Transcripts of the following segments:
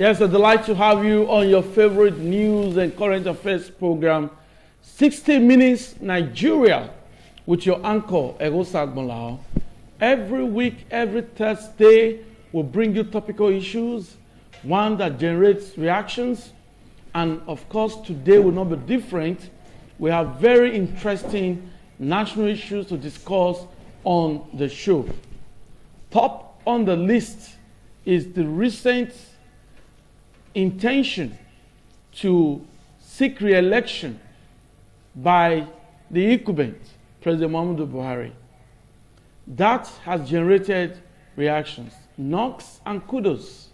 Yes, a delight to have you on your favorite news and current affairs program, 60 Minutes Nigeria, with your anchor, Egosa Agbolao. Every week, every Thursday, we'll bring you topical issues, one that generates reactions, and of course, today will not be different. We have very interesting national issues to discuss on the show. Top on the list is the recent intention to seek re-election by the incumbent, President Muhammadu Buhari. That has generated reactions, knocks and kudos.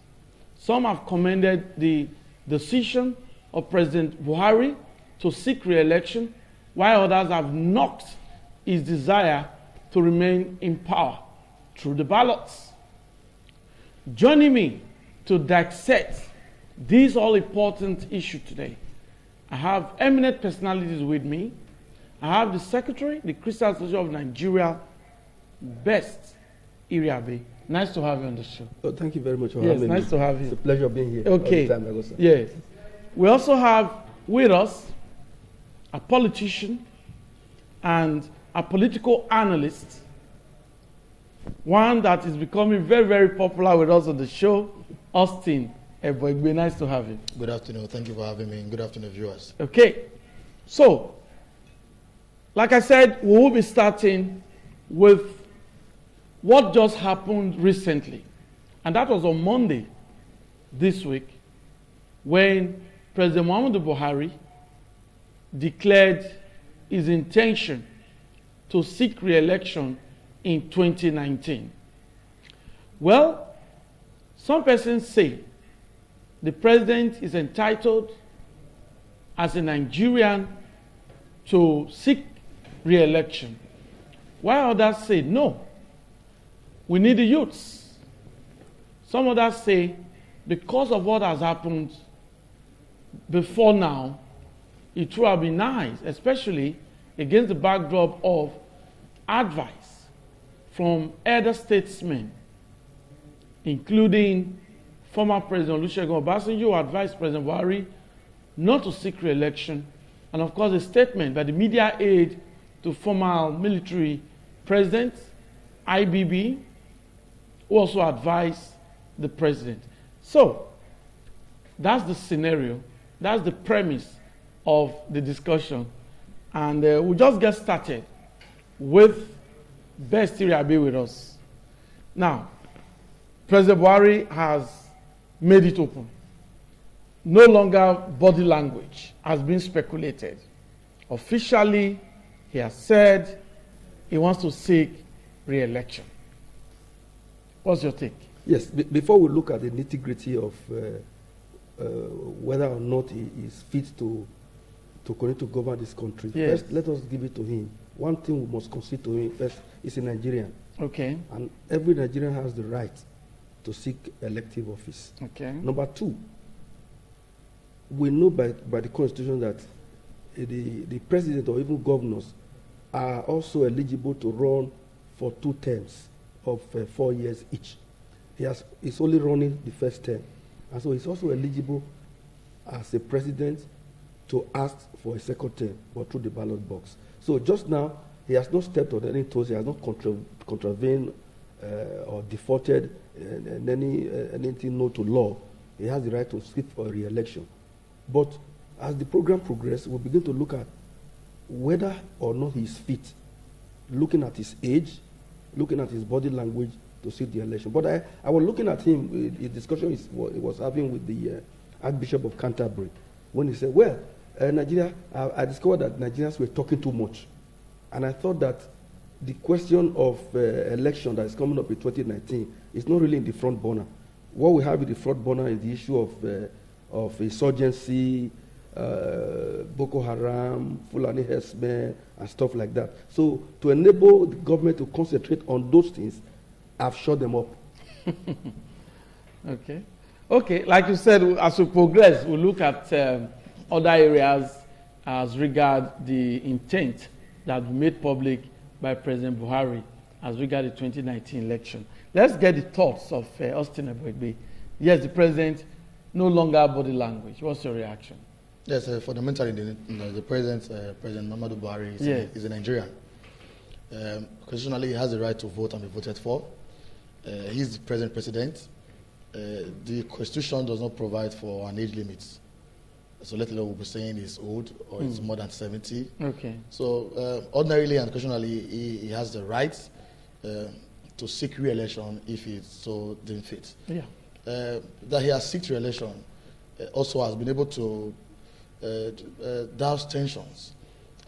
Some have commended the decision of President Buhari to seek re-election, while others have knocked his desire to remain in power through the ballots. Joining me to dissect this all-important issue today, I have eminent personalities with me. I have the Secretary, the Christian Association of Nigeria, Best Iriabe. Nice to have you on the show. Oh, thank you very much for having me. Yes, nice to have you. It's a pleasure being here. Okay. All the time, Agosa. Yes. We also have with us a politician and a political analyst, one that is becoming very, very popular with us on the show, Austin. It would be nice to have you. Good afternoon. Thank you for having me. Good afternoon, viewers. Okay. So, like I said, we will be starting with what just happened recently. And that was on Monday this week when President Muhammadu Buhari declared his intention to seek re-election in 2019. Well, some persons say the president is entitled as a Nigerian to seek re-election, while others say no, we need the youths. Some others say because of what has happened before now, it would have been nice, especially against the backdrop of advice from elder statesmen, including former President Olusegun Obasanjo, who advised President Buhari not to seek re-election, and of course a statement by the media aide to former military president, IBB, who also advised the president. So, that's the scenario, that's the premise of the discussion, and we'll just get started with Best Iriabe with us. Now, President Buhari has made it open. No longer body language has been speculated. Officially, he has said he wants to seek re-election. What's your take? Yes, before we look at the nitty-gritty of whether or not he is fit to continue to govern this country, yes. First, let us give it to him. One thing we must concede to him first is a Nigerian. Okay. And every Nigerian has the right to seek elective office. Okay. Number two, we know by the Constitution that the president or even governors are also eligible to run for 2 terms of 4 years each. He's only running the first term. And so he's also eligible as a president to ask for a second term, but through the ballot box. So just now, he has not stepped on any toes, he has not contravened or defaulted anything no to law. He has the right to seek for a re-election. But as the program progresses, we'll begin to look at whether or not he is fit, looking at his age, looking at his body language to seek the election. But I was looking at him, the discussion he was having with the Archbishop of Canterbury, when he said, well, Nigeria, I discovered that Nigerians were talking too much. And I thought that the question of election that is coming up in 2019 is not really in the front burner. What we have in the front burner is the issue of insurgency, Boko Haram, Fulani herdsmen, and stuff like that. So to enable the government to concentrate on those things, I've shut them up. Okay. Okay, like you said, as we progress, we'll look at other areas as regard the intent that was made public by President Buhari as regard the 2019 election. Let's get the thoughts of Austin Ebegbe. Yes, the president no longer body language. What's your reaction? Yes, fundamentally, the President Muhammadu Buhari is a Nigerian. Constitutionally, he has the right to vote and be voted for. He's the present president. The Constitution does not provide for an age limit. So let alone we'll be saying he's old or he's more than 70. Okay. So ordinarily and constitutionally, he has the right to seek re-election if he so deemed fit. Yeah. That he has sought re-election also has been able to douse tensions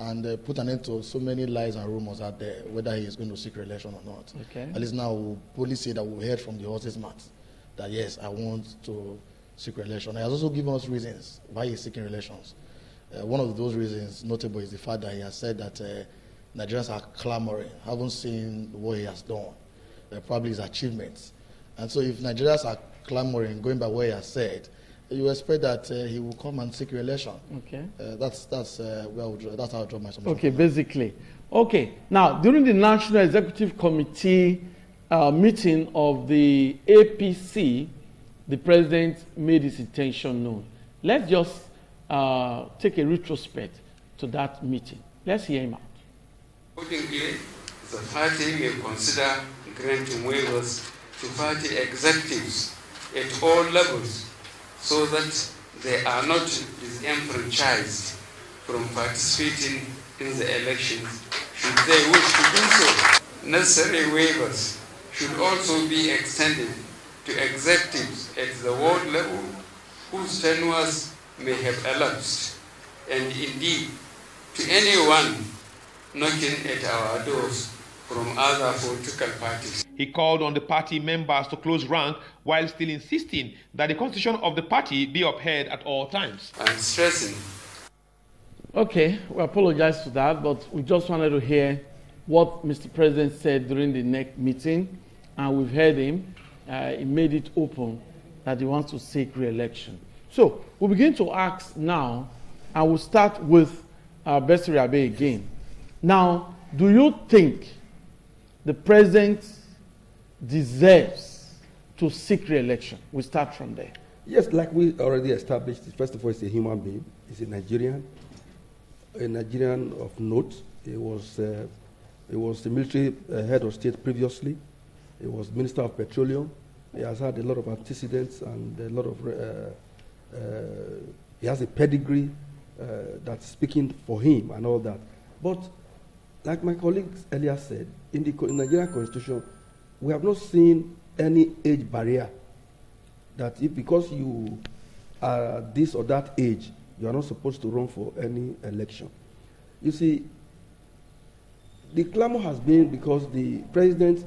and put an end to so many lies and rumors out there, whether he is going to seek re-election or not. Okay. At least now we'll boldly say that we've heard from the horse's mouth that yes, I want to seek re-election. He has also given us reasons why he's seeking re-elections. One of those reasons notable is the fact that he has said that Nigerians are clamoring, haven't seen what he has done, probably his achievements. And so if Nigerians are clamoring, going by what he has said, you expect that he will come and seek re-election. Okay. That's how I draw my submission. Okay, basically. Okay. Now, during the National Executive Committee meeting of the APC, the president made his intention known. Let's just take a retrospect to that meeting. Let's hear him out. Accordingly, the party may consider granting waivers to party executives at all levels so that they are not disenfranchised from participating in the elections should they wish to do so. Necessary waivers should also be extended to executives at the ward level whose tenures may have elapsed, and indeed to anyone knocking at our doors from other political parties. He called on the party members to close rank while still insisting that the constitution of the party be upheld at all times. And stressing. Okay, we apologize for that, but we just wanted to hear what Mr. President said during the next meeting, and we've heard him. He made it open that he wants to seek re-election. So we'll begin to ask now, and we'll start with Besiri Abe again. Now, do you think the president deserves to seek re-election? We'll start from there. Yes, like we already established, first of all, he's a human being. He's a Nigerian of note. He was the military head of state previously. He was Minister of Petroleum. He has had a lot of antecedents and a lot of, he has a pedigree that's speaking for him and all that. But like my colleagues earlier said, in the Nigerian Constitution, we have not seen any age barrier that if because you are this or that age, you are not supposed to run for any election. You see, the clamor has been because the president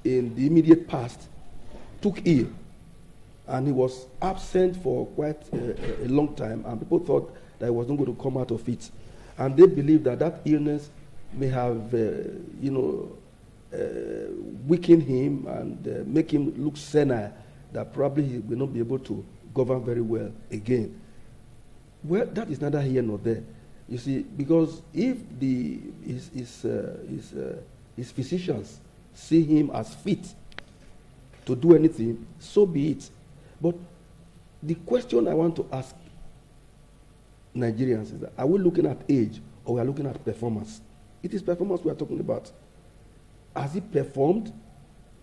in the immediate past took ill, and he was absent for quite a long time, and people thought that he was not going to come out of it. And they believe that that illness may have, weaken him and make him look senile, that probably he will not be able to govern very well again. Well, that is neither here nor there. You see, because if his physicians see him as fit to do anything, so be it. But the question I want to ask Nigerians is that, are we looking at age or we are looking at performance? It is performance we are talking about. Has he performed?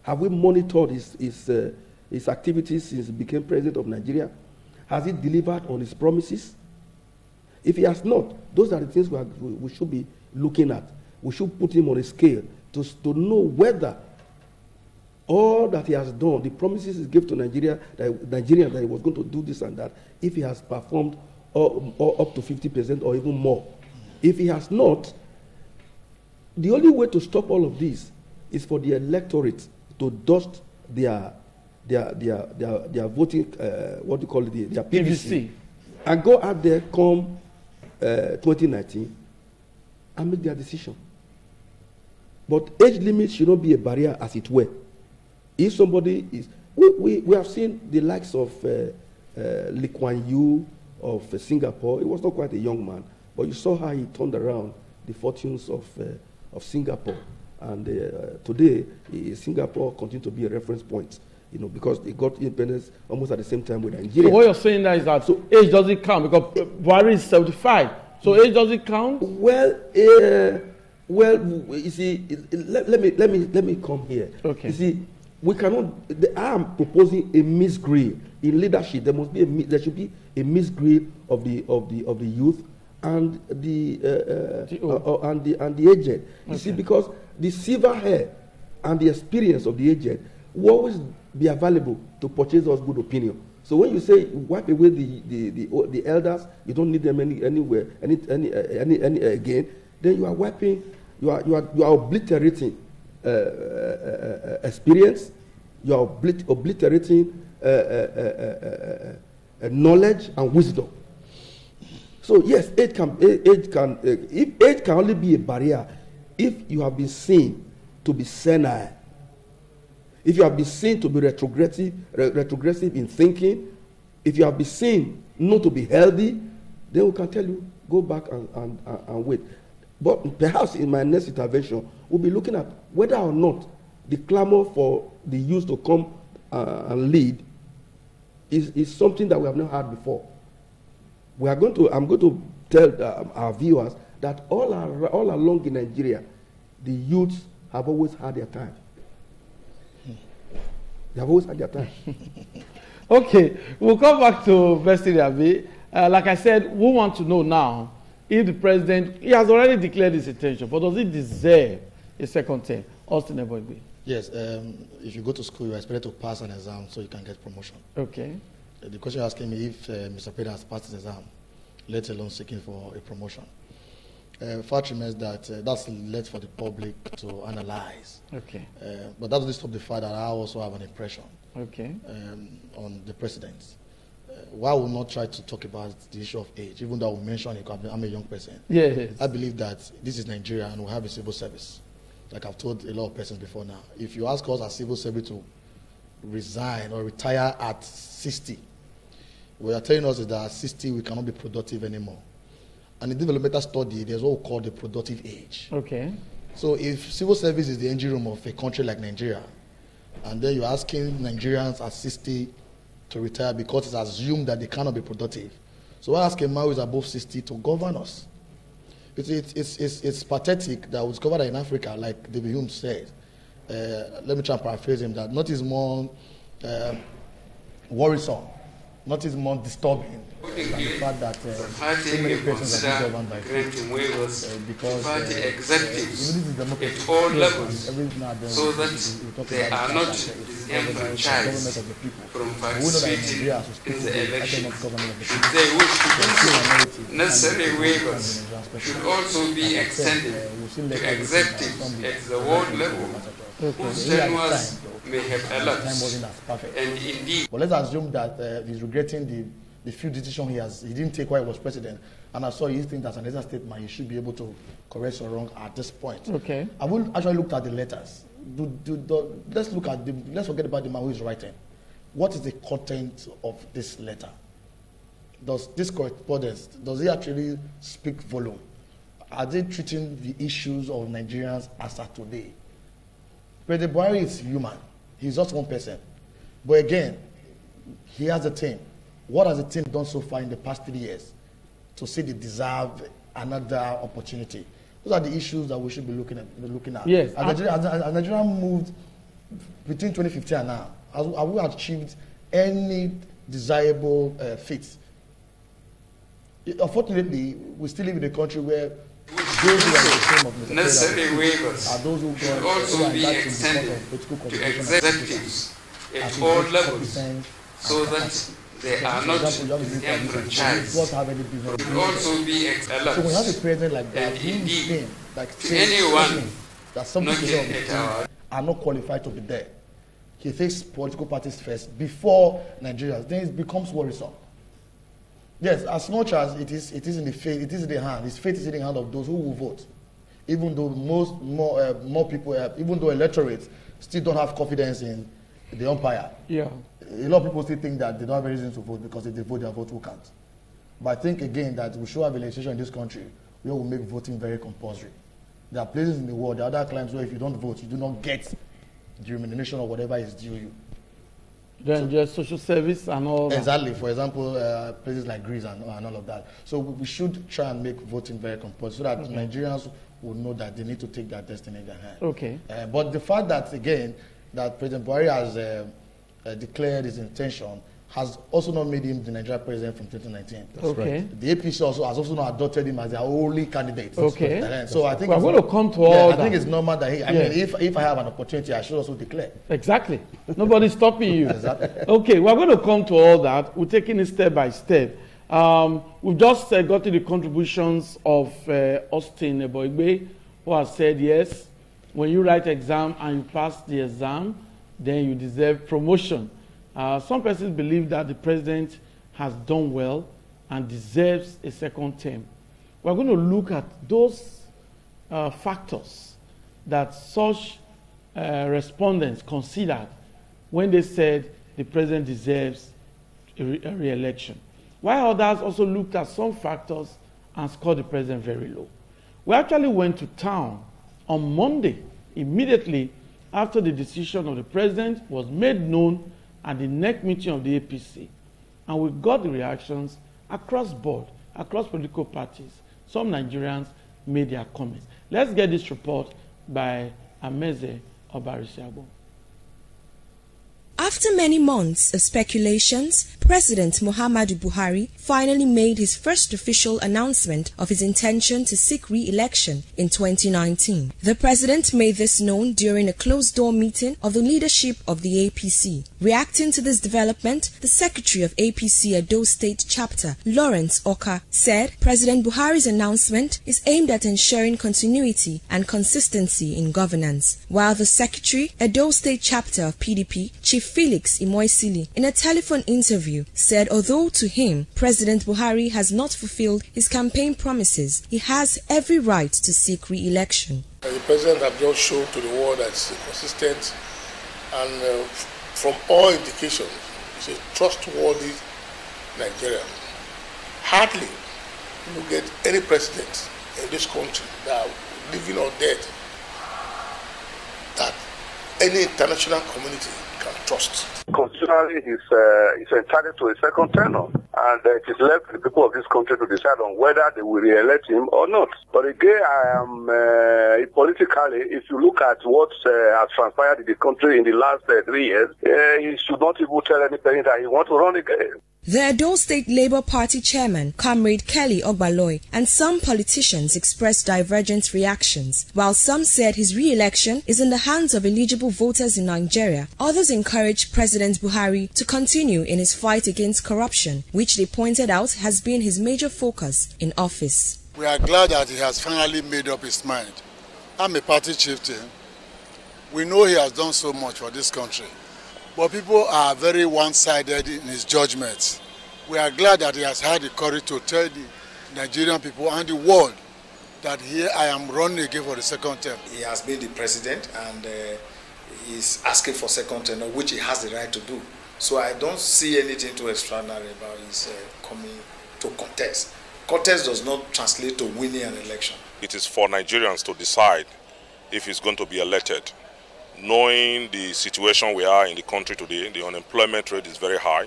Have we monitored his activities since he became president of Nigeria? Has he delivered on his promises? If he has not, those are the things we should be looking at. We should put him on a scale to know whether all that he has done, the promises he gave to Nigeria that he was going to do this and that, if he has performed or up to 50% or even more. If he has not, the only way to stop all of this is for the electorate to dust their voting, what do you call it, their PVC, and go out there come 2019 and make their decision. But age limit should not be a barrier, as it were. If somebody is, we have seen the likes of Lee Kuan Yew of Singapore. He was not quite a young man, but you saw how he turned around the fortunes of Singapore. And today, Singapore continues to be a reference point you know, because they got independence almost at the same time with Nigeria. So what you're saying there is that so age doesn't count because Buhari is 75. So age doesn't count? Well, you see, let me come here. Okay. You see, we cannot. I am proposing a mixed grade in leadership. There must be there should be a mixed grade of the youth and the aged. You see, because the silver hair and the experience of the aged will always be available to purchase us good opinion. So when you say wipe away the elders, you don't need them anywhere again. Then you are wiping, you are obliterating experience. You are obliterating knowledge and wisdom. So yes, age can only be a barrier if you have been seen to be senile. If you have been seen to be retrogressive in thinking, if you have been seen not to be healthy, then we can tell you, go back and wait. But perhaps in my next intervention, we'll be looking at whether or not the clamor for the youth to come and lead is something that we have not had before. I'm going to tell our viewers that all along in Nigeria, the youths have always had their time. They have always had their time. Okay, we'll come back to Vesti Abi. Like I said, we want to know now if the president, he has already declared his intention, but does he deserve a second term? Austin Eboigbe. Yes, if you go to school, you are expected to pass an exam so you can get promotion. Okay. The question you're asking me if Mr. President has passed his exam, let alone seeking for a promotion. Fact remains that that's left for the public to analyze. Okay. But that doesn't stop the fact that I also have an impression okay. On the president. Why will not try to talk about the issue of age, even though I will mention I'm a young person. Yes. I believe that this is Nigeria and we have a civil service. Like I've told a lot of persons before now. If you ask us as civil service to resign or retire at 60, what are telling us is that at 60 we cannot be productive anymore. And in developmental study, there's what we call the productive age. Okay. So if civil service is the engine room of a country like Nigeria, and then you're asking Nigerians at 60 to retire because it's assumed that they cannot be productive. So I ask a man who is above 60 to govern us. It's pathetic that we discovered that in Africa, like David Hume said, let me try and paraphrase him, that nothing is more worrisome, nothing is more disturbing than the fact that so many persons are being governed by because party executives at all levels so that they are not disenfranchised from participating in the election. Should they wish to pursue necessary waivers should also be extended to executives at the ward level whose tenures may have elapsed. And indeed, but let's assume that he's regretting the few decisions he didn't take while he was president, and I saw he thinks that as an extra statement he should be able to correct or wrong at this point. Okay. I wouldn't actually looked at the letters. Let's forget about the man who is writing. What is the content of this letter? Does this correspondence, does it actually speak volume? Are they treating the issues of Nigerians as at today? President Buhari is human. He's just one person. But again, he has a team. What has the team done so far in the past 3 years to say they deserve another opportunity? Those are the issues that we should be looking at. Yes. As Nigeria moved between 2015 and now, have we achieved any desirable feats? Unfortunately, we still live in a country where those who are the same of Mr. necessary waivers are those who should also be extended to executives at all levels so that they are not disenfranchised. Should also be elapsed. So when you have a president like that, and indeed, to anyone that some not people yet at our are not qualified to be there, he takes political parties first before Nigerians. Then it becomes worrisome. Yes, as much as it is in the faith, it is in the hand. His faith is in the hand of those who will vote. Even though more people, even though electorates still don't have confidence in the umpire. Yeah. A lot of people still think that they don't have any reason to vote because if they vote, their vote will count. But I think again that we should have a legislation in this country where we make voting very compulsory. There are places in the world, there are other climes where if you don't vote, you do not get the remuneration or whatever is due you. Then just social service and all that. Exactly. For example, places like Greece and all of that. So we should try and make voting very compulsory so that Nigerians will know that they need to take their destiny in their hands. Okay. But the fact that, again, that President Buhari has declared his intention has also not made him the Nigerian president from 2019. That's okay. Right. The APC also has also not adopted him as their only candidate. Okay. So I think we're going to come to all that. I think it's normal that I mean, if I have an opportunity, I should also declare. Exactly. Nobody's stopping you. Exactly. Okay, we're going to come to all that. We're taking it step by step. We've just got to the contributions of Austin Eboigbe, who has said, yes, when you write exam and you pass the exam, then you deserve promotion. Some persons believe that the president has done well and deserves a second term. We're going to look at those factors that such respondents considered when they said the president deserves a re-election. While others also looked at some factors and scored the president very low. We actually went to town on Monday, immediately after the decision of the president was made known at the next meeting of the APC. And we got the reactions across board, across political parties. Some Nigerians made their comments. Let's get this report by Ameze Obarisiagbo. After many months of speculations, President Muhammadu Buhari finally made his first official announcement of his intention to seek re-election in 2019. The president made this known during a closed-door meeting of the leadership of the APC. Reacting to this development, the secretary of APC Edo State Chapter, Lawrence Oka, said President Buhari's announcement is aimed at ensuring continuity and consistency in governance. While the secretary, Edo State Chapter of PDP, Chief Felix Imoisili, in a telephone interview, said although to him, President Buhari has not fulfilled his campaign promises, he has every right to seek re-election. The president has just shown to the world that he's consistent and from all indications, he's a trustworthy Nigerian. Hardly you will get any president in this country that living or dead that any international community can trust. Constitutionally, he's entitled to a second tenure, and it is left to the people of this country to decide on whether they will re-elect him or not. But again, politically, if you look at what has transpired in the country in the last 3 years, he should not even tell anybody that he wants to run again. The Edo State Labour Party chairman, Comrade Kelly Ogbaloy, and some politicians expressed divergent reactions. While some said his re-election is in the hands of eligible voters in Nigeria, others encouraged President Buhari to continue in his fight against corruption, which they pointed out has been his major focus in office. We are glad that he has finally made up his mind. I'm a party chieftain. We know he has done so much for this country. But people are very one-sided in his judgments. We are glad that he has had the courage to tell the Nigerian people and the world that here I am running again for the second term. He has been the president and is asking for second term, which he has the right to do. So I don't see anything too extraordinary about his coming to contest. Contest does not translate to winning an election. It is for Nigerians to decide if he's going to be elected. Knowing the situation we are in the country today, the unemployment rate is very high,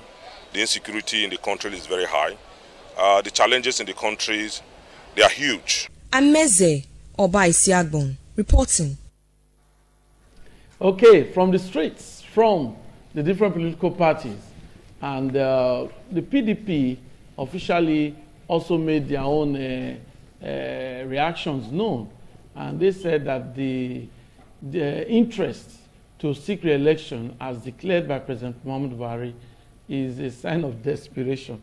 the insecurity in the country is very high, the challenges in the countries, they are huge. Ameze Obarisiagbo reporting. Okay, from the streets, from the different political parties, and the PDP officially also made their own reactions known, and they said that the interest to seek re-election as declared by President Muhammadu Buhari is a sign of desperation,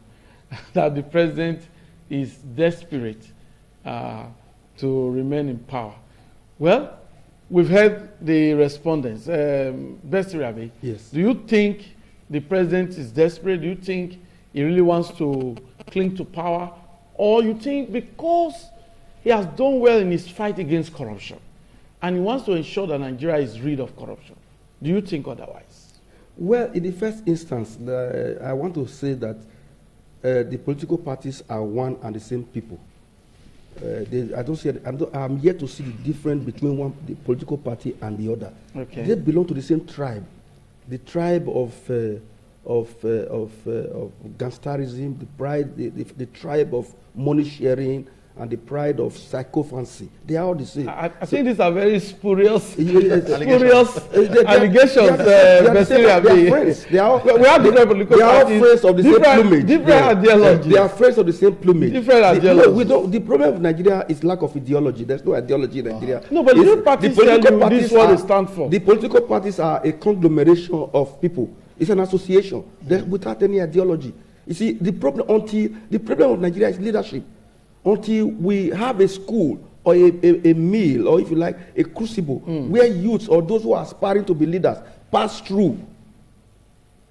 that the president is desperate to remain in power. Well, we've heard the respondents. Besti Rabi, yes. Do you think the president is desperate? Do you think he really wants to cling to power? Or you think because he has done well in his fight against corruption, and he wants to ensure that Nigeria is rid of corruption? Do you think otherwise? Well, in the first instance, I want to say that the political parties are one and the same people. I'm yet to see the difference between the political party and the other. Okay. They belong to the same tribe, the tribe of gangsterism, the pride, the tribe of money sharing, and the pride of psychophancy. They are all the same. I think these are very spurious allegations. They are friends. They are all friends of the same plumage. Different ideology. They are friends of the same plumage. Different ideology. The problem of Nigeria is lack of ideology. There's no ideology in Nigeria. No, but the parties tell you this is what they stand for. The political parties are a conglomeration of people. It's an association without any ideology. You see, the problem of Nigeria is leadership. Until we have a school or a meal, or if you like, a crucible, where youths or those who are aspiring to be leaders pass through,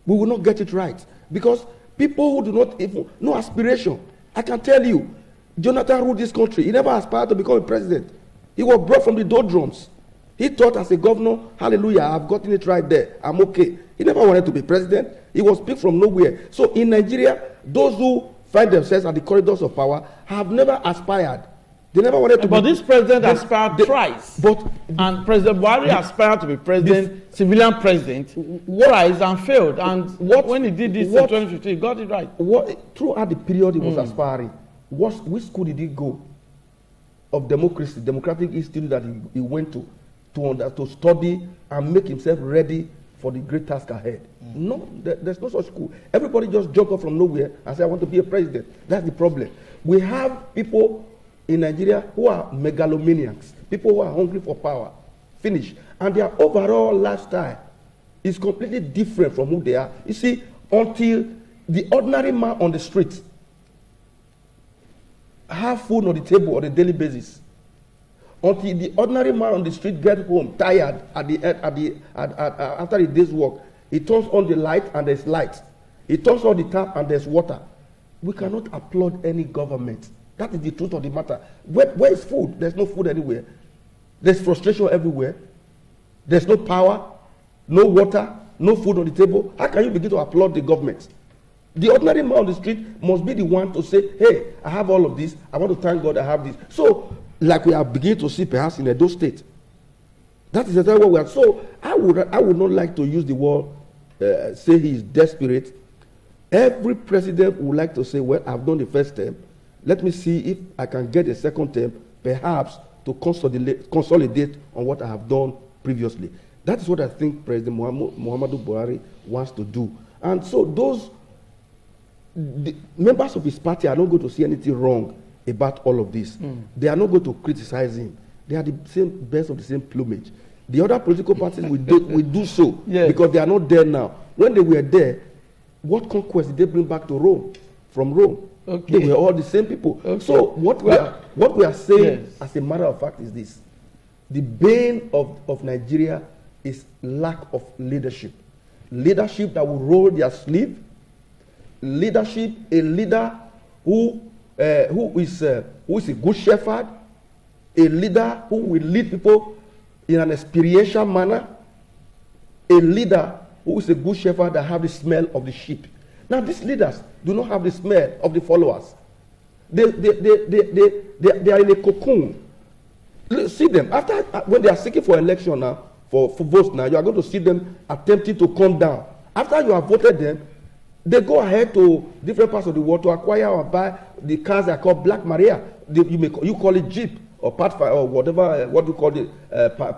we will not get it right. Because people who do not even no aspiration. I can tell you, Jonathan ruled this country. He never aspired to become a president. He was brought from the doldrums. He thought as a governor, hallelujah, I've gotten it right there. I'm okay. He never wanted to be president. He was picked from nowhere. So in Nigeria, those who find themselves at the corridors of power have never aspired. They never wanted to but this president aspired thrice. And President Buhari aspired to be president, civilian president, thrice and failed. And when he did this in 2015, he got it right. Throughout the period he was aspiring, which school did he go of democracy, democratic institute that he went to study and make himself ready for the great task ahead? No, there's no such school. Everybody just jump up from nowhere and say, I want to be a president. That's the problem. We have people in Nigeria who are megalomaniacs, people who are hungry for power. Finish. And their overall lifestyle is completely different from who they are. You see, until the ordinary man on the street have food on the table on a daily basis, until the ordinary man on the street gets home tired after a day's work, he turns on the light and there's light. He turns on the tap and there's water. We cannot applaud any government. That is the truth of the matter. Where is food? There's no food anywhere. There's frustration everywhere. There's no power, no water, no food on the table. How can you begin to applaud the government? The ordinary man on the street must be the one to say, hey, I have all of this. I want to thank God I have this. So, like we are beginning to see perhaps in Edo State. That is exactly what we are. So I would not like to use the word, say he is desperate. Every president would like to say, well, I've done the first term. Let me see if I can get a second term, perhaps to consolidate on what I have done previously. That is what I think President Muhammadu Buhari wants to do. And so the members of his party are not going to see anything wrong about all of this. They are not going to criticize him. They are the same birds of the same plumage. The other political parties will do so because they are not there now. When they were there, what conquest did they bring back to Rome? From Rome. They were all the same people. So what we are saying as a matter of fact is this. The bane of Nigeria is lack of leadership. Leadership that will roll their sleeve. Leadership, a leader who is a good shepherd, a leader who will lead people in an experiential manner, a leader who is a good shepherd that have the smell of the sheep. Now these leaders do not have the smell of the followers. They are in a cocoon. See them when they are seeking for election now, for votes now, you are going to see them attempting to come down. After you have voted them, they go ahead to different parts of the world to acquire or buy the cars that are called Black Maria. You call it Jeep or Pathfinder or whatever, what you call it,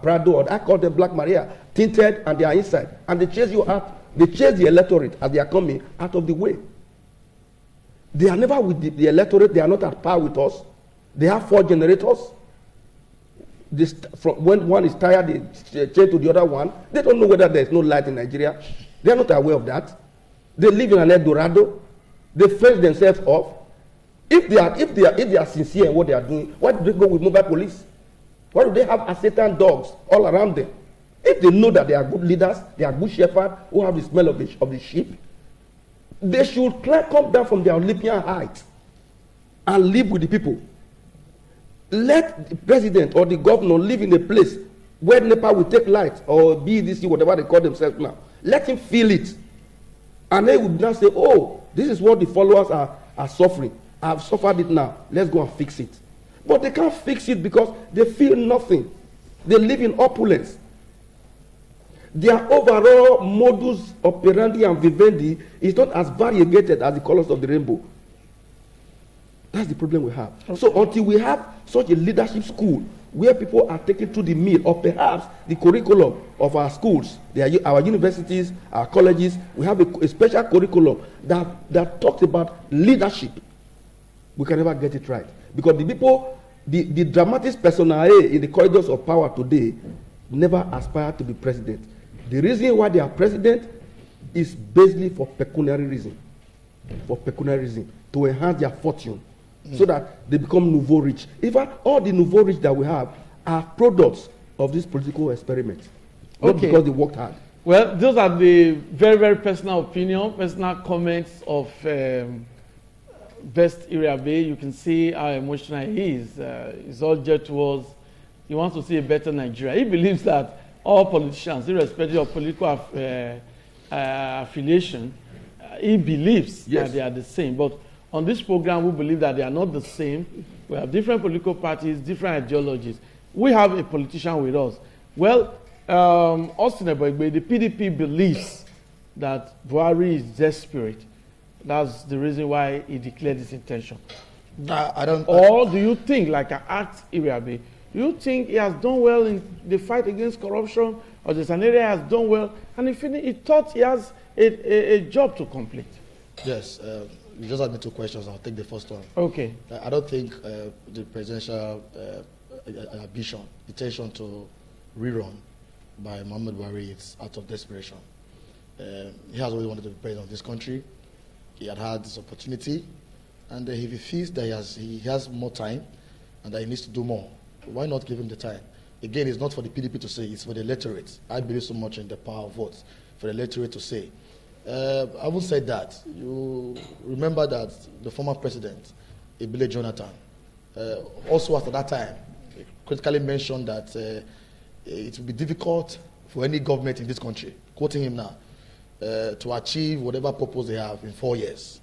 Prado, or I call them Black Maria, tinted, and they are inside. And they chase you out. They chase the electorate as they are coming out of the way. They are never with the electorate. They are not at par with us. They have 4 generators. When one is tired, they change to the other one. They don't know whether there is no light in Nigeria. They are not aware of that. They live in an El Dorado. They fence themselves off. If they are sincere in what they are doing, why do they go with mobile police? Why do they have Satan dogs all around them? If they know that they are good leaders, they are good shepherds who have the smell of the sheep, they should come down from their Olympian height and live with the people. Let the president or the governor live in a place where NEPA will take light, or BDC, whatever they call themselves now. Let him feel it. And they would now say, oh, this is what the followers are suffering. I've suffered it now. Let's go and fix it. But they can't fix it because they feel nothing. They live in opulence. Their overall modus operandi and vivendi is not as variegated as the colors of the rainbow. That's the problem we have. Okay. So until we have such a leadership school where people are taken through the meal, or perhaps the curriculum of our schools, our universities, our colleges, we have a special curriculum that talks about leadership, we can never get it right. Because the people, the dramatis personae in the corridors of power today never aspire to be president. The reason why they are president is basically for pecuniary reason. For pecuniary reason, to enhance their fortune. So that they become nouveau rich. In fact, all the nouveau rich that we have are products of this political experiment. Not because they worked hard. Well, those are the very, very personal opinion, personal comments of Best Iriabe. You can see how emotional he is. He's all geared towards, he wants to see a better Nigeria. He believes that all politicians, irrespective of political affiliation, he believes that they are the same. But on this program, we believe that they are not the same. We have different political parties, different ideologies. We have a politician with us. Well, Austin Ebegbe, the PDP believes that Buhari is desperate. That's the reason why he declared his intention. Or do you think, like I asked Iriabe, do you think he has done well in the fight against corruption, or there's an area he has done well, and he thought he has a job to complete? Yes. You just asked me two questions. I'll take the first one. Okay. I don't think the presidential ambition, intention to rerun by Muhammad Buhari is out of desperation. He has always wanted to be president of this country. He had this opportunity, and if he feels that he has more time and that he needs to do more, why not give him the time? Again, it's not for the PDP to say, it's for the electorate. I believe so much in the power of votes for the electorate to say. I would say that. You remember that the former president, Ebele Jonathan, also at that time, critically mentioned that it would be difficult for any government in this country, quoting him now, to achieve whatever purpose they have in 4 years.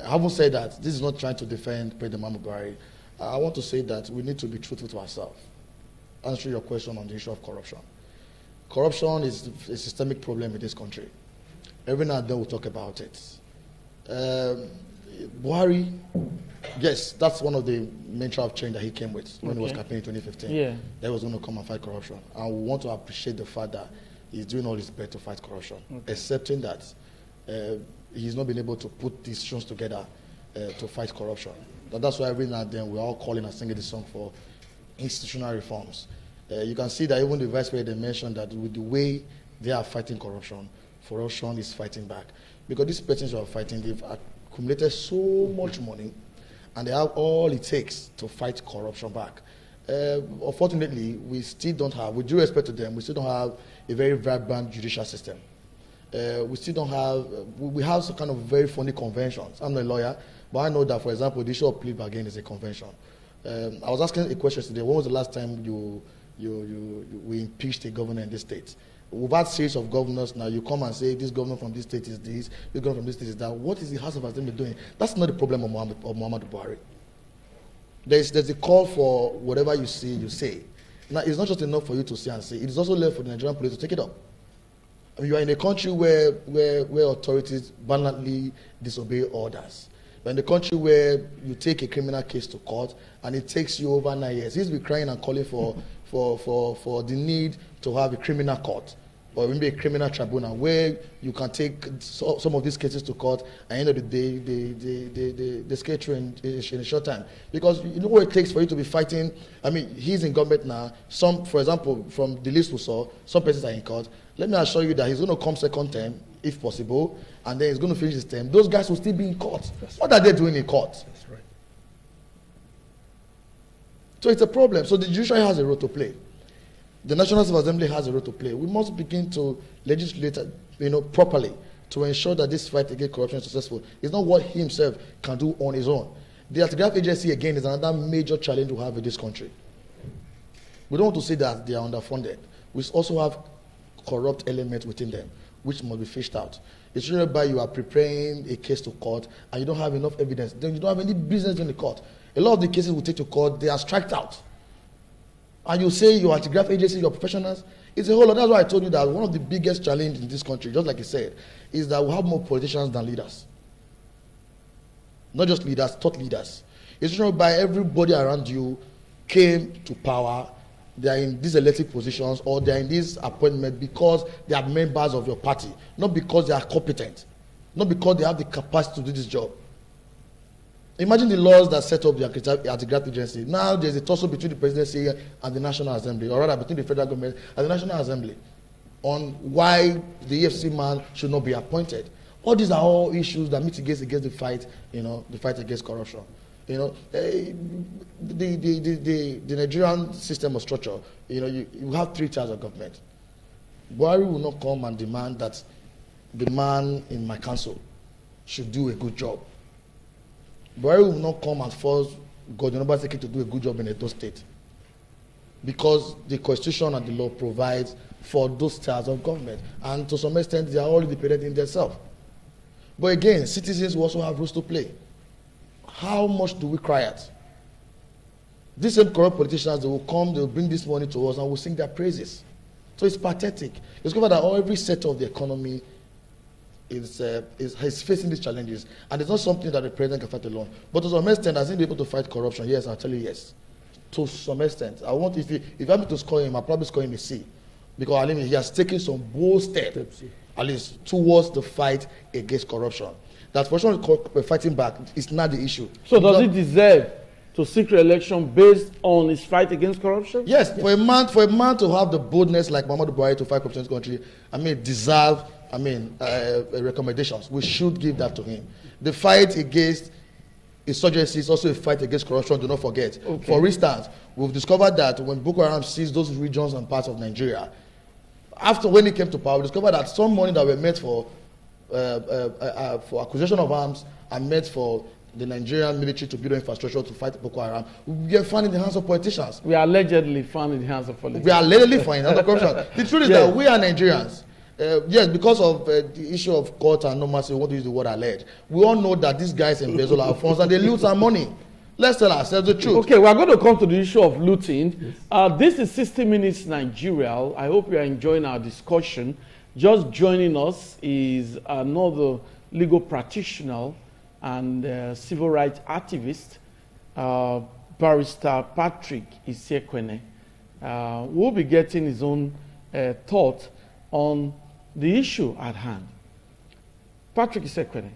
I haven't said that. This is not trying to defend President Muhammad Buhari. I want to say that we need to be truthful to ourselves. Answer your question on the issue of corruption. Corruption is a systemic problem in this country. Every now and then we'll talk about it. Buhari, yes, that's one of the main of change that he came with when he was campaigning in 2015. Yeah. That was going to come and fight corruption. And we want to appreciate the fact that he's doing all his best to fight corruption, accepting that he's not been able to put decisions together to fight corruption. That's why every now and then we're all calling and singing this song for institutional reforms. You can see that even the vice president mentioned that with the way they are fighting corruption is fighting back. Because these persons who are fighting, they've accumulated so much money, and they have all it takes to fight corruption back. Unfortunately, we still don't have, with due respect to them, we still don't have a very vibrant judicial system. We still don't have, we have some kind of very funny conventions. I'm not a lawyer, but I know that, for example, the issue of plea bargain is a convention. I was asking a question today, when was the last time we impeached a governor in this state? We've had series of governors now. You come and say, this governor from this state is this governor from this state is that. What is the House of Assembly doing? That's not the problem of Muhammad Buhari. There's a call for whatever you see, you say. Now, it's not just enough for you to say and say. It is also left for the Nigerian police to take it up. I mean, you are in a country where authorities violently disobey orders. You're in a country where you take a criminal case to court and it takes you over 9 years. He's been crying and calling for the need to have a criminal court or maybe a criminal tribunal where you can take some of these cases to court, and at the end of the day, they skate through in a short time. Because you know what it takes for you to be fighting. I mean, he's in government now. Some, for example, from the list we saw, some persons are in court. Let me assure you that he's going to come second term, if possible, and then he's going to finish his term. Those guys will still be in court. What are they doing in court? That's right. So it's a problem. So the judiciary has a role to play. The National Assembly has a role to play. We must begin to legislate, properly to ensure that this fight against corruption is successful. It's not what he himself can do on his own. The Anti-Graft Agency, again, is another major challenge we have in this country. We don't want to say that they are underfunded. We also have corrupt elements within them, which must be fished out. It's really by you are preparing a case to court and you don't have enough evidence. Then you don't have any business in the court. A lot of the cases we take to court, they are striked out. And you say your anti-graft agency, your professionals, it's a whole lot. That's why I told you that one of the biggest challenges in this country, just like you said, is that we have more politicians than leaders. Not just leaders, thought leaders. It's not by everybody around you came to power, they are in these elected positions or they are in this appointment because they are members of your party, not because they are competent, not because they have the capacity to do this job. Imagine the laws that set up the anti-graft agency. Now there's a tussle between the presidency and the National Assembly, or rather between the federal government and the National Assembly, on why the EFCC man should not be appointed. All these are all issues that mitigate against the fight, the fight against corruption. The Nigerian system of structure, you have 3 tiers of government. Buhari will not come and demand that the man in my council should do a good job. Buhari will not come and force Gordon Obaseki to do a good job in Edo State, because the constitution and the law provides for those tiers of government, and to some extent they are all independent in themselves. But again, citizens will also have roles to play. How much do we cry at? These same corrupt politicians, they will come, they will bring this money to us and we'll sing their praises. So it's pathetic. It's discovered that every sector of the economy is facing these challenges, and it's not something that the president can fight alone. But to some extent, has he been able to fight corruption? Yes, I'll tell you yes. To some extent. If you want me to score him, I'll probably score him a C. Because he has taken some bold steps, at least, towards the fight against corruption. That for sure fighting back is not the issue. So does he deserve to seek re-election based on his fight against corruption? Yes, for a man to have the boldness like Muhammadu Buhari to fight corruption in this country, deserve recommendations. We should give that to him. The fight against insurgency is also a fight against corruption, do not forget. Okay. For instance, we've discovered that when Boko Haram seized those regions and parts of Nigeria, when he came to power, we discovered that some money that were meant for acquisition of arms and meant for the Nigerian military to build infrastructure to fight Boko Haram, we get found in the hands of politicians. We are allegedly found in the hands of politicians. We are allegedly found in the hands of corruption. The truth is that we are Nigerians. Yes, because of the issue of court and normalcy, we want to use the word alleged. We all know that these guys embezzle our funds and they loot our money. Let's tell ourselves the truth. Okay, we are going to come to the issue of looting. Yes. This is 60 Minutes Nigeria. I hope you are enjoying our discussion. Just joining us is another legal practitioner and civil rights activist, Barrister Patrick Isekwene. We'll be getting his own thought on the issue at hand. Patrick Isekwene,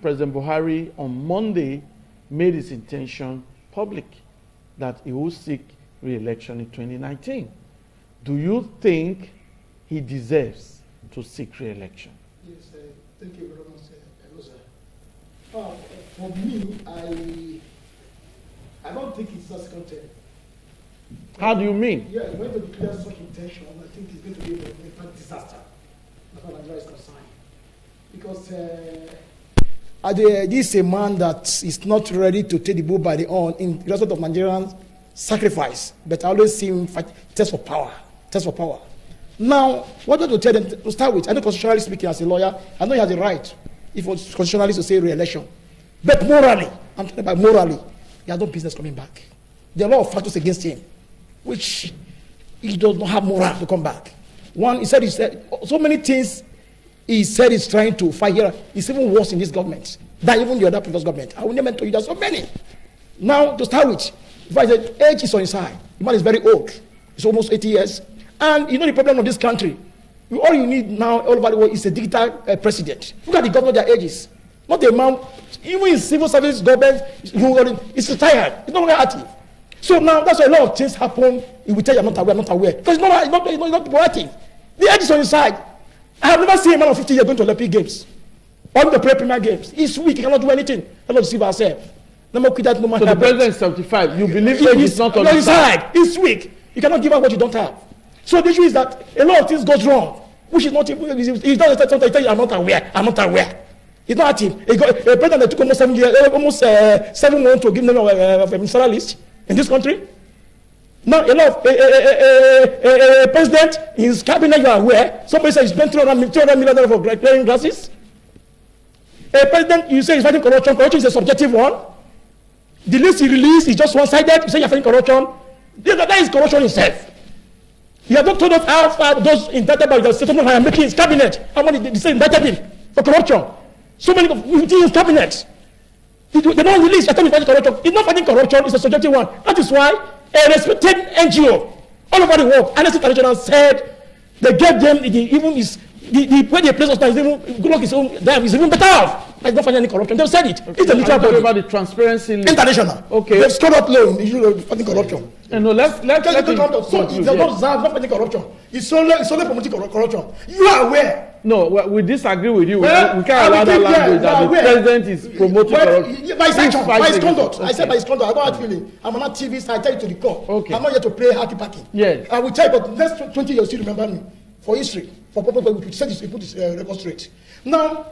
President Buhari on Monday made his intention public that he will seek re-election in 2019. Do you think he deserves to seek re-election? Yes, thank you very much, Elosa. For me, I don't think it's just content. How do you mean? Yeah, when to declare such intention, I think it's going to be a disaster as far as Nigeria is concerned. Because this is a man that is not ready to take the bull by the horn in respect of Nigerian sacrifice, but I always see him fight test for power. Now, what do I tell them to start with? I know constitutionally speaking, as a lawyer, I know he has a right, if it was constitutionally to say re-election. But morally, I'm talking about morally, he has no business coming back. There are a lot of factors against him, which he does not have moral to come back. One, he said so many things he said he's trying to fight here. It's even worse in this government than even the other previous government. I will never tell you there's so many. Now, to start with, if I said age is on his side, the man is very old. He's almost 80 years. And you know the problem of this country. All you need now all over the world is a digital president. Look at the governor, their ages. Not a man, even in civil service government, he's retired. He's no longer active. So now that's why a lot of things happen. He will tell you, I'm not aware. Because he's not working. The age is on his side. I have never seen a man of 50 years going to Olympic Games or the Premier Games. He's weak. He cannot do anything. Let us deceive ourselves. So the president is 75. You believe he's not on his side? He's weak. You cannot give out what you don't have. So the issue is that a lot of things goes wrong, which is not. He does sometimes tell you, I'm not aware. He's not active. A president that took almost 7 years, almost 7 months to give them a ministerial list in this country. Now, a lot of a president in his cabinet, you are aware, somebody says he spent $200 million for clearing glasses. A president, you say he's fighting corruption. Corruption is a subjective one. The list he released is just one-sided. You say you're fighting corruption. That is corruption itself. He has not told us how far those indicted by the settlement are making his cabinet. How many they say indicted him for corruption? So many within his cabinet. They don't release. They're fighting corruption. It's not fighting corruption. It's a subjective one. That is why a respected NGO all over the world, Amnesty International, said they gave them the way they place us now is even Goodluck is even better off. Like not finding any corruption. They've said it. Okay. It's a neutral body. About the transparency international. Okay. They've scored up low in the issue of fighting corruption. No, let's so it's not fighting corruption. It's only promoting corruption. You are aware. No, we disagree with you. Well, we can't allow that language that the president is promoting corruption. By his action, by his conduct. Okay. I said by his conduct. I don't have feeling. I'm on that TV, so I tell you to the court. Okay. I'm not here to play happy packing. Yes. I will tell you, but next 20 years, you remember me for history, for purpose we could set this, put this record straight. Now,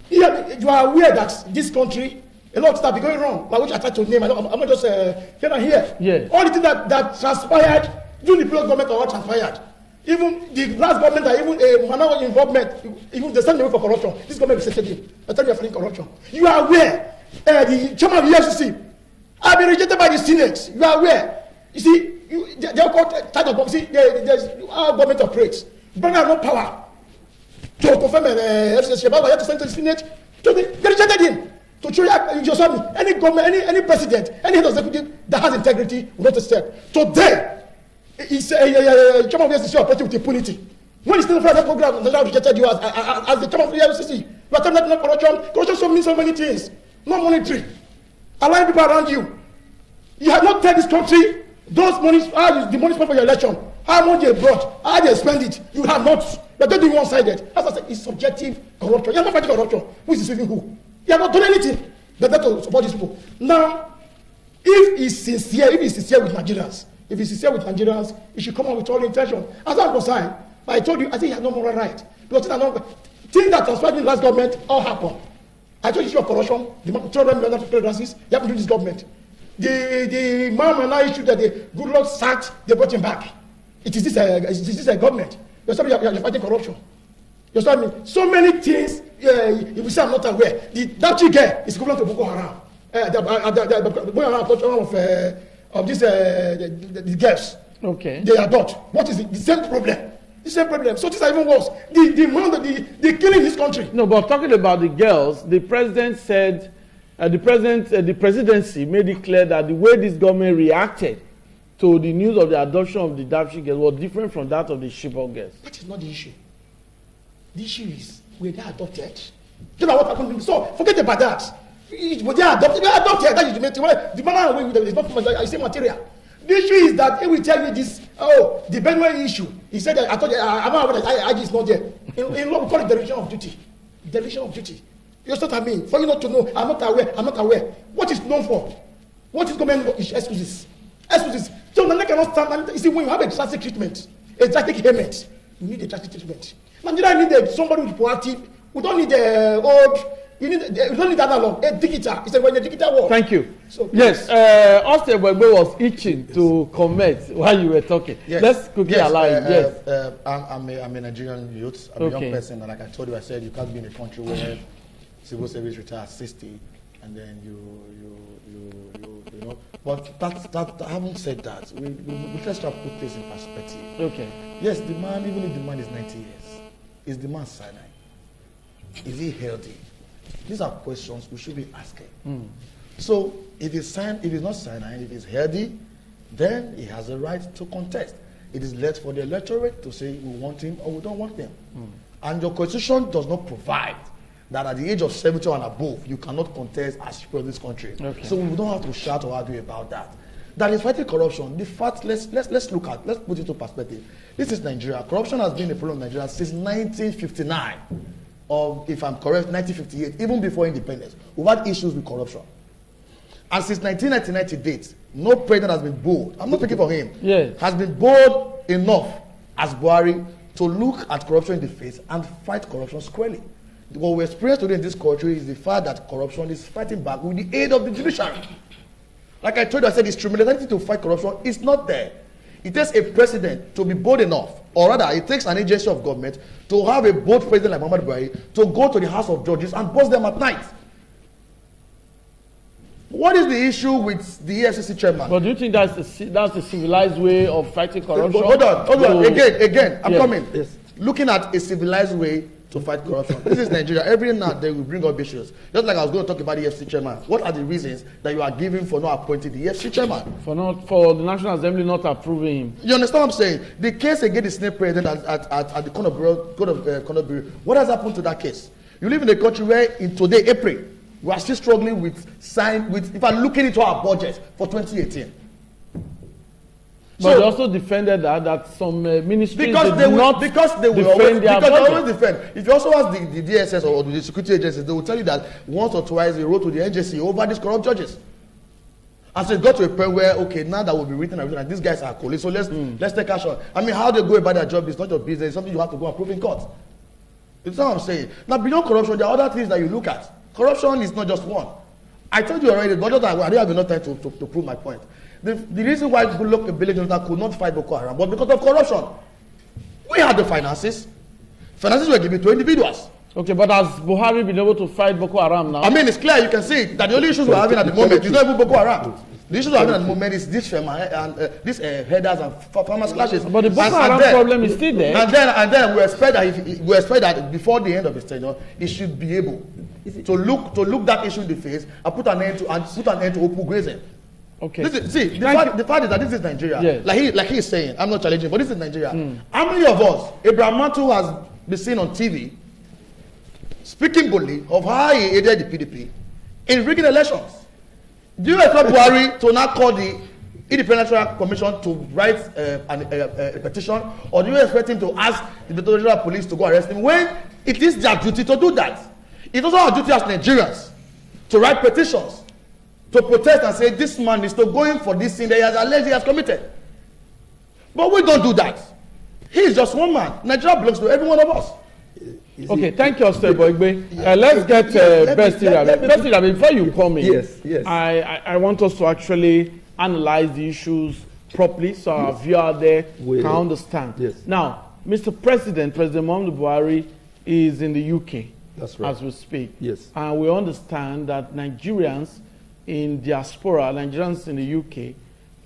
you are aware that this country, a lot of stuff is going wrong. Like which I try to name. I'm not just here. Yeah. All the things that transpired during the previous government are all transpired. Even the last government, even a minority involvement, even they stand away for corruption. This government is sensitive. I tell you, you're fighting corruption. You are aware. The chairman of the FCC have been rejected by the Senate. You are aware. You see, they are called type of. See, there's how government operates. But have no power to confirm FCC. But you have to send to the Senate. They rejected him. To show you just saw me. Any government, any president, any head of executive that has integrity will not accept. Today. He's chairman of the FCC operating with impunity. When he's still for that program, the Nigeria rejected you as the chairman of the FCC. You are telling that corruption. Corruption means so many things. Not monetary. Allowing people around you. You have not tell this country those monies, the money spent for your election, how much they brought, how they spend it. You have not. You are not doing one-sided. As I said, it's subjective corruption. You are not fighting corruption. Who is deceiving who? You have not done anything. Better to support these people. Now, if he's sincere with Nigerians, he should come out with all intention. As I'm concerned, I told you, I think he has no moral right. Because things that transpired in the last government all happened. I told you issue of corruption, the $200 million to pay races, you have to do this government. The man issue that the Goodluck sacked, they brought him back. It is this a government. You're fighting corruption. You understand me? So many things, you will say I'm not aware. That girl is equivalent to Boko Haram. Boko Haram of this the girls. Okay. They adopt. What is it? The same problem. The same problem. So this is even worse. The killing in this country. No, but talking about the girls, the president said, the presidency made it clear that the way this government reacted to the news of the adoption of the Dapchi girls was different from that of the Chibok girls. That is not the issue. The issue is were they adopted? You know what happened? So forget about that. Were they adopted? They adopted. That is the main thing. The manner away with them is not I say material. The issue is that he will tell you this. Oh, the Benue issue. He said that I told you I'm not aware that IG is not there. In law we call it dereliction of duty. Dereliction of duty. You understand what I mean? For you not to know, I'm not aware. What is known for? What is government is excuses? Excuses. So the cannot stand. You see, when you have a drastic treatment, a drastic payment, you need a drastic treatment. Nigeria need somebody who is proactive. We don't need we don't need analog. A digital. It's a digital world. Thank you. So, yes, Austin Wegbe was itching to comment while you were talking. Yes. Let's quickly allow you. Yes. I'm a Nigerian youth. I'm a young person, and like I told you, I said you can't be in a country where civil service retire at 60, and then you know. But that having said that, we let's try to put this in perspective. Okay. Yes, the man, even if the man is 90 years, is the man cyanide? Is he healthy? These are questions we should be asking. So if he's not cyanide, if he's healthy, then he has a right to contest. It is left for the electorate to say we want him or we don't want him. And your constitution does not provide that at the age of 70 and above, you cannot contest as Speaker of this country. Okay. So we don't have to shout or argue about that. That is fighting corruption. The fact, let's put it into perspective. This is Nigeria. Corruption has been a problem in Nigeria since 1959. Or if I'm correct, 1958, even before independence. We've had issues with corruption. And since 1999 to date, no president has been bold. I'm not speaking for him. Yes. Has been bold enough as Buhari to look at corruption in the face and fight corruption squarely. What we experience today in this country is the fact that corruption is fighting back with the aid of the judiciary. Like I told you, I said the instrumentality to fight corruption is not there. It takes a president to be bold enough, or rather, it takes an agency of government to have a bold president like Muhammadu Buhari to go to the House of Judges and bust them at night. What is the issue with the EFCC chairman? But do you think that's the civilized way of fighting corruption? Hold on. Again, I'm coming. Yes. Looking at a civilized way to fight corruption. This is Nigeria. Every now and then we bring up issues. Just like I was going to talk about the EFCC chairman. What are the reasons that you are giving for not appointing the EFCC chairman? For the National Assembly not approving him. You understand what I'm saying? The case against the Senate president at the Code of Bureau. What has happened to that case? You live in a country where in today, April, we are still struggling with if I'm looking into our budget for 2018. But they also defended that some ministries because they will always defend. If you also ask the DSS or the security agencies, they will tell you that once or twice they wrote to the NJC over these corrupt judges. And so it got to a point where, okay, now that will be written and these guys are colleagues, so let's take action. I mean, how they go about their job is not your business. It's something you have to go and prove in court. It's not what I'm saying. Now, beyond corruption, there are other things that you look at. Corruption is not just one. I told you already, but I don't have enough time to prove my point. The reason why Goodluck Jonathan could not fight Boko Haram was because of corruption. We had the finances. Finances were given to individuals. Okay, but has Buhari been able to fight Boko Haram now? I mean, it's clear. You can see that the only issues we're having at the moment is not even Boko Haram. The issues we're having at the moment is this these headers and farmers clashes. But the Boko Haram problem is still there. And then we expect that before the end of his tenure, he should be able to look that issue in the face and put an end to open grazing. Okay. The fact is that this is Nigeria. Yes. Like he's saying, I'm not challenging, but this is Nigeria. How many of us, Abraham Mantu has been seen on TV speaking boldly of how he aided the PDP in rigging elections? Do you expect Buhari to now call the Independent Electoral Commission to write a petition, or do you expect him to ask the Metropolitan Police to go arrest him when it is their duty to do that? It's also our duty as Nigerians to write petitions, to protest and say this man is still going for this sin that he has alleged he has committed. But we don't do that. He is just one man. Nigeria belongs to every one of us. Okay, thank you, Mr. Boigbe. Let's get Bestie Rabi. Before you come in, yes. I want us to actually analyze the issues properly so our viewer there can understand. Yes. Now, Mr. President Muhammadu Buhari is in the UK. That's right. As we speak. Yes. And we understand that Nigerians in diaspora, Nigerians in the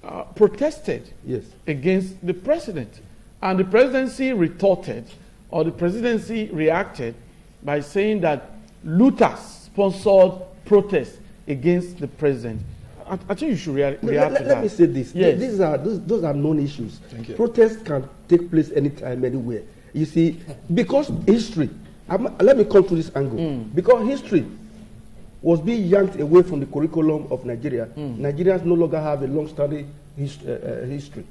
UK, protested against the president. And the presidency retorted, or the presidency reacted by saying that looters sponsored protests against the president. I think you should react to that. Let me say this. Yes. Those are known issues. Thank you. Protests can take place anytime, anywhere. You see, because history, let me come to this angle. Because history was being yanked away from the curriculum of Nigeria. Nigerians no longer have a long-standing history.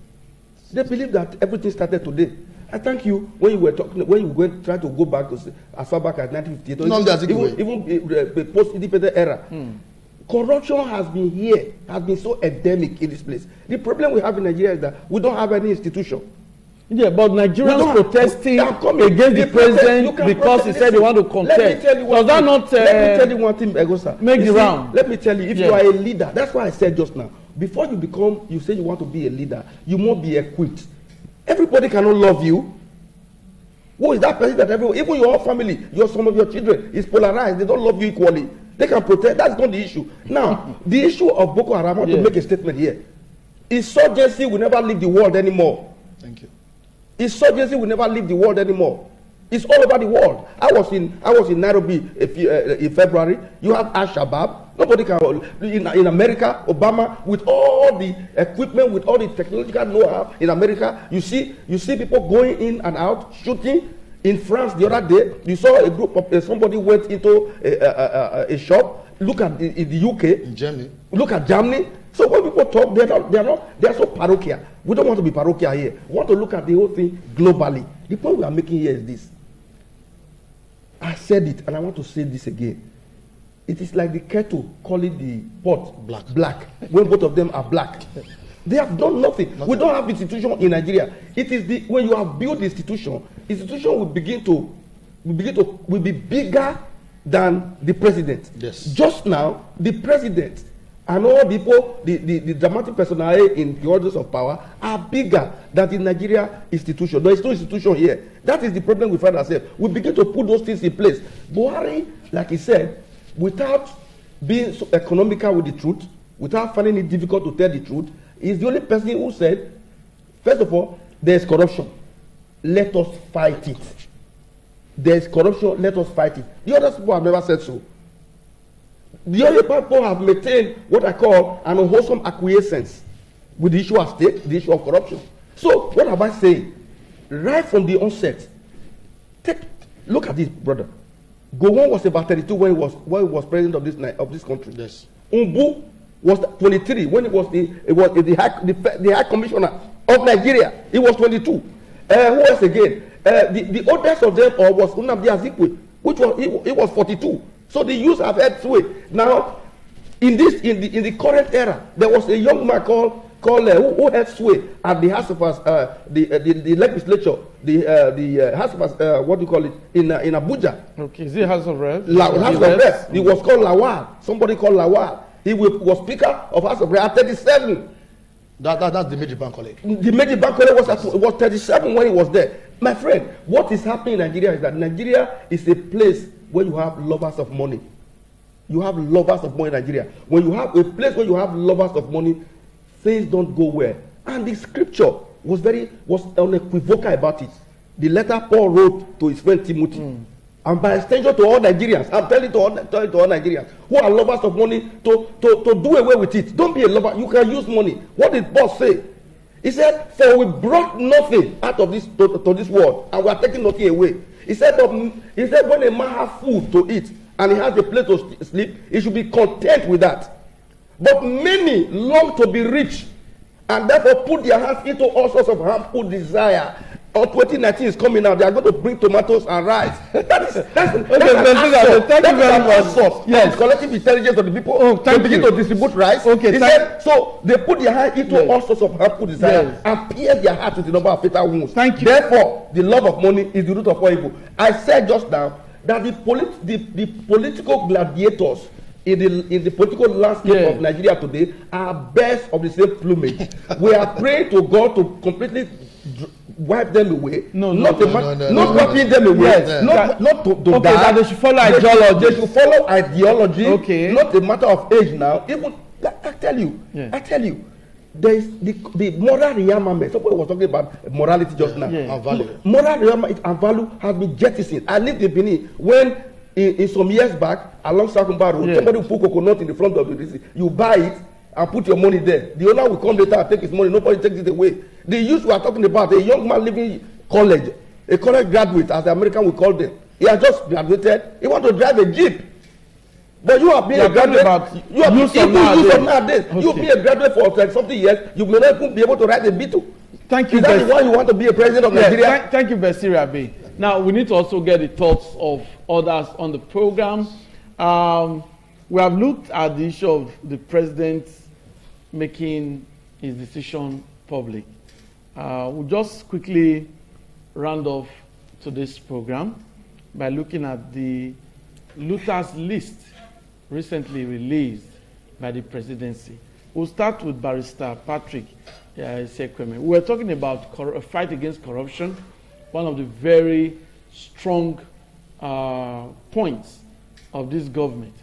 They believe that everything started today. I thank you when you were talking, when you were trying to go back to as far back as 1958, even post-independent era. Corruption has been here, has been so endemic in this place. The problem we have in Nigeria is that we don't have any institution. Yeah, but Nigerians protesting against the president because he said they want to contest. Does that not let me tell you one thing, Egosa. Make the round? Let me tell you, if you are a leader, that's why I said just now, before you say you want to be a leader, you must be equipped. Everybody cannot love you. Who is that person that everyone, even your whole family, some of your children is polarized, they don't love you equally. They can protest, that's not the issue. Now, the issue of Boko Haram, I want to make a statement here. Insurgency will never leave the world anymore. Thank you. Insurgency will never leave the world anymore. It's all over the world. I was in Nairobi in February. You have Al-Shabaab. Nobody can in America. Obama, with all the equipment, with all the technological know-how in America, you see people going in and out shooting. In France the other day, you saw a group of somebody went into a shop. Look at in the UK, in Germany. Look at Germany. So when people talk, they are so parochial. We don't want to be parochial here. We want to look at the whole thing globally. The point we are making here is this. I said it, and I want to say this again. It is like the kettle calling the pot black when both of them are black. They have done nothing. We don't have institution in Nigeria. It is when you have built the institution will be bigger than the president. Yes. Just now, the president and all people, the dramatic personality in the orders of power are bigger than the Nigeria institution. There is no institution here. That is the problem we find ourselves. We begin to put those things in place. Buhari, like he said, without being so economical with the truth, without finding it difficult to tell the truth. He's the only person who said, first of all, there's corruption. Let us fight it. There's corruption, let us fight it. The other people have never said so. The other people have maintained what I call an unwholesome acquiescence with the issue of state, the issue of corruption. So, what am I saying? Right from the onset, look at this, brother. Gowon was about 32 when he was president of this country. Yes. Umbu was 23 when he was the high commissioner of Nigeria. He was 22. Who else again? The oldest of them was Nnamdi Azikiwe, which he was 42. So the youth have had sway. Now, in the current era, there was a young man called who had sway at the House of the legislature, the House of what do you call it in Abuja? Okay, is it House of Reps? House of Reps. He was called Lawal. Somebody called Lawal. He was Speaker of House of Reps at 37. That's the Meji Bankole. The Meji Bankole was 37 when he was there. My friend, what is happening in Nigeria is that Nigeria is a place where you have lovers of money. You have lovers of money in Nigeria. When you have a place where you have lovers of money, things don't go well. And the scripture was unequivocal about it. The letter Paul wrote to his friend Timothy. And by extension to all Nigerians, I'm telling to all Nigerians who are lovers of money to do away with it. Don't be a lover. You can use money. What did Paul say? He said, for we brought nothing out of this to this world, and we are taking nothing away. He said, when a man has food to eat and he has a place to sleep, he should be content with that. But many long to be rich and therefore put their hands into all sorts of harmful desire. 2019 is coming now. They are going to bring tomatoes and rice. That's thank you very much. Yes, collective intelligence of the people to begin to distribute rice. Okay, he said, so they put their hand into all sorts of harmful desire and pierce their heart with the number of fatal wounds. Thank you. Therefore, the love of money is the root of all evil. I said just now that the political gladiators in the political landscape of Nigeria today are birds of the same plumage. We are praying to God to completely wipe them away, not wiping them away, not to die. That they should follow ideology. They should follow ideology. Okay. Not a matter of age now. Even I tell you, there is the moral rearmament. Somebody was talking about morality just now. And value. Moral rearmament and value has been jettisoned. I lived in Benin when in some years back along Sakumba Road, somebody put coconut in the front of the you buy it and put your money there. The owner will come later and take his money. Nobody takes it away. The youth we are talking about, a young man leaving college, a college graduate, as the American will call them. He has just graduated. He wants to drive a Jeep. But you are being a graduate. You are use of nowadays. Okay. You be a graduate for like something years. You may not even be able to ride a Beetle. Thank you. Is that why you want to be a president of Nigeria? Thank you, Basiri Abe. Now we need to also get the thoughts of others on the program. We have looked at the issue of the president making his decision public. We'll just quickly round off today's program by looking at the looters list recently released by the presidency. We'll start with Barrister Patrick Sekweme. We're talking about a fight against corruption, one of the very strong points of this government.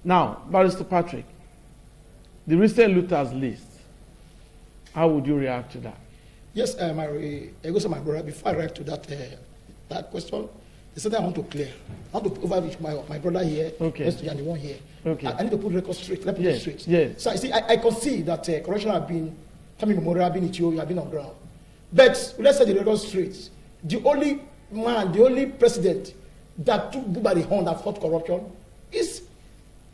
Now, Barrister Patrick, the recent looters list, how would you react to that? Yes, my brother, before I arrive to that question, there's something I want to clear. I want to overreach my brother here, and the one here. Okay. I need to put record straight. Let me put it straight. Yes. So I see, I can see that corruption have been, Tamil Memorial, have been in you have been on ground. But let's say the record straight. The only man, the only president that took by the horn that fought corruption is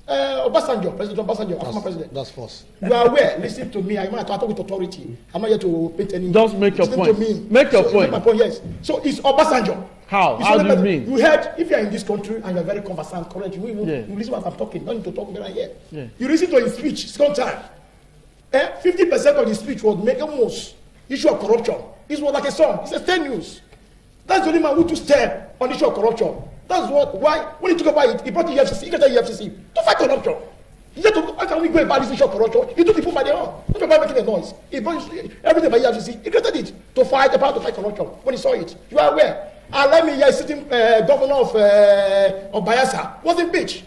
Obasanjo, President Obasanjo, former president. That's false. You are aware. Listen to me. I'm not talking with authority. I'm not here to paint any. Just make your point. To me. Make your point. Make my point. Yes. So it's Obasanjo. How? How do you mean? You heard, if you are in this country and you are very conversant, correct, you listen what I'm talking. Don't need to talk very here. Yeah. You listen to his speech. It's one time. 50% of his speech was making most issue of corruption. It was like a song. It's a 10 news. That's the only man who took step on the issue of corruption. That's why when he talk about it, he brought the EFCC, he got the EFCC to fight corruption. He said, how can we go about this issue of corruption? He took the food by the arm. Not about making a noise. He brought everything by EFCC. He created it to fight the power to fight corruption. When he saw it, you are aware. And let me hear sitting governor of Bayelsa was impeached.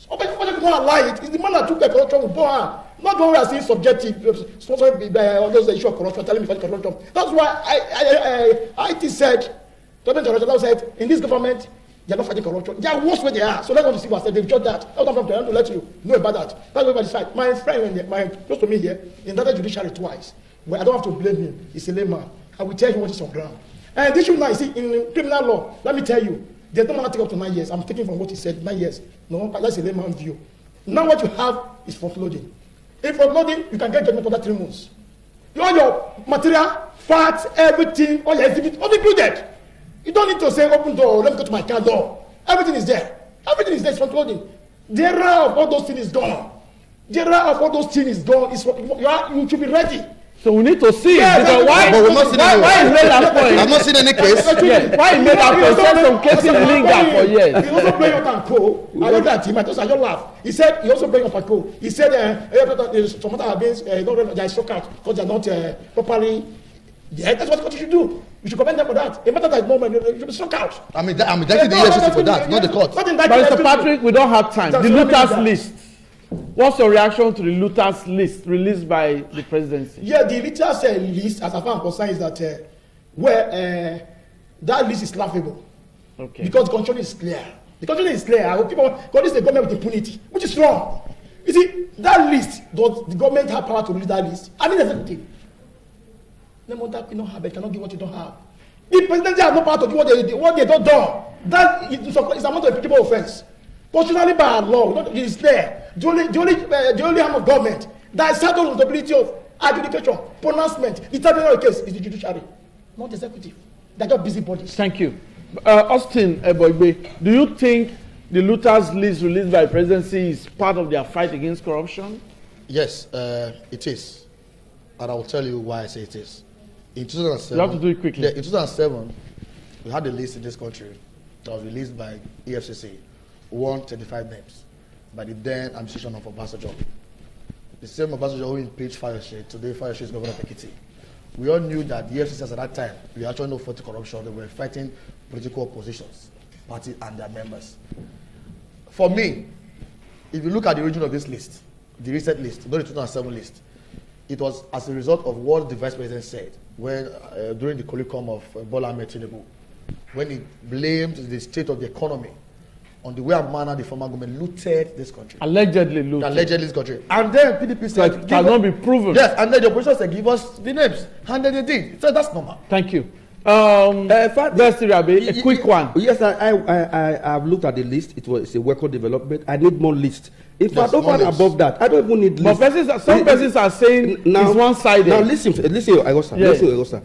But you want to lie it. It's the man that took the corruption with Buhari. Not the one we are seeing subjective, sponsored by all those issues of corruption, telling me about corruption. That's why IT said, government said, in this government, they are not fighting corruption. They are worse where they are. So let's go to see what said. They've judged that. That's what I'm trying to let you know about that. That's what I decide. My friend, close to me here, indicted judiciary twice. Well, I don't have to blame him. He's a layman. I will tell you what is on ground. And this issue now, you see, in criminal law, let me tell you, there's no matter take up to 9 years. I'm taking from what he said, 9 years. No, that's a layman view. Now what you have is front-loading. In front-loading, you can get judgment for that 3 months. All your material, facts, everything, all your exhibits, all included. You don't need to say, open door, let me go to my car door. Everything is there. Everything is there, it's front-loading. The error of all those things is gone. The error of all those things is gone. You should be ready. So we need to see. Yes, because why is made that point? I've not seen any case. Yes. Why he made that point? Said some cases linger for years. He also playing up and co. I looked at him. I just laugh. He said he also playing up and co. He said some matter have been they are struck out because they are not properly. Yeah, that's what you should do. You should commend them for that. A matter that is moment, you should be struck out. I'm indicting the EFCC for that, not the court. But Mr. Patrick, we don't have time. The looters list. What's your reaction to the looters list released by the presidency? Yeah, the looters list, as far as I'm concerned, is that that list is laughable. Okay. Because the control is clear. The control is clear. People call this the government with impunity, which is wrong. You see, that list, does the government have power to release that list? I mean, executive. No more that you don't have, it cannot give what you don't have. The presidency has no power to do what they don't do. That is amount of impeachable offense. Constitutionally by law, it is there. The only arm of government that is settled responsibility of adjudication, pronouncement, determination of the case is the judiciary, not the executive. They are just busybodies. Thank you. Austin Eboigbe, do you think the looters list released by the presidency is part of their fight against corruption? Yes, it is. And I will tell you why I say it is. In 2007, you have to do it quickly. Yeah, in 2007, we had a list in this country that was released by EFCC, 135 names, by the then administration of Obasanjo. The same Obasanjo who impeached Fayose, today Fayose is governor of Ekiti. We all knew that the EFCC at that time, we actually know fighting corruption, they were fighting political oppositions, parties and their members. For me, if you look at the origin of this list, the recent list, not the 2007 list, it was as a result of what the vice president said when during the colloquium of Bola Ahmed Tinubu, when he blamed the state of the economy on the way and manner the former government looted this country. Allegedly looted. Allegedly this country. And then PDP said, it cannot be proven. Yes, and then the opposition said, give us the names. And then they did. So that's normal. Thank you. Best Irabe, a quick one. Yes, I've looked at the list. It's a record development. I need more lists. If I don't want above that, I don't even need lists. But some persons are saying now, it's one-sided. Now listen, Augusta. Yes. Listen, Augusta.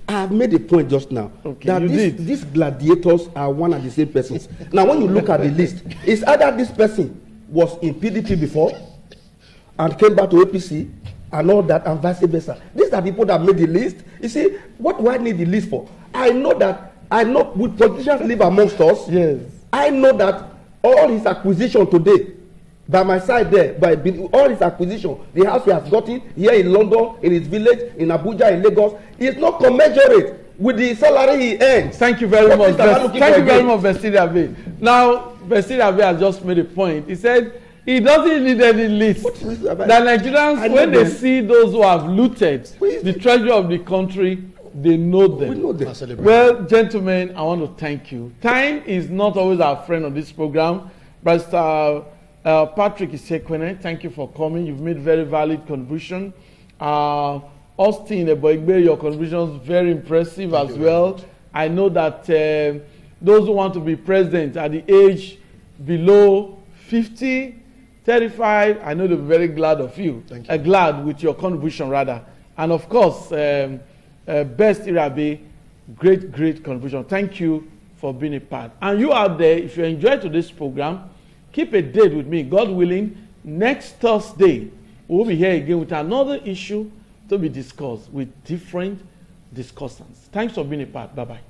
I have made a point just now that these gladiators are one and the same persons. Now, when you look at the list, it's either this person was in PDP before and came back to APC and all that, and vice versa. These are people that made the list. You see, what do I need the list for? I know with politicians live amongst us. Yes. I know that all his acquisition today, by my side there, by all his acquisition, the house he has gotten here in London, in his village, in Abuja, in Lagos, is not commensurate with the salary he earns. Thank you very much. Thank you very much, Bastille Abe. Now, Bastille Abe has just made a point. He said he doesn't need any list. The Nigerians, when they see those who have looted the treasury of the country, they know them. We know them. Well, gentlemen, I want to thank you. Time is not always our friend on this program. But Patrick Isekwene, thank you for coming. You've made very valid contribution. Austin Eboigbe, your contribution is very impressive as well. I know that those who want to be president at the age below 50, 35, I know they'll be very glad of you. Thank you. Glad with your contribution rather. And of course, Best Irabe, great contribution. Thank you for being a part. And you out there, if you enjoyed today's program, keep a date with me, God willing. Next Thursday, we'll be here again with another issue to be discussed with different discussants. Thanks for being a part. Bye-bye.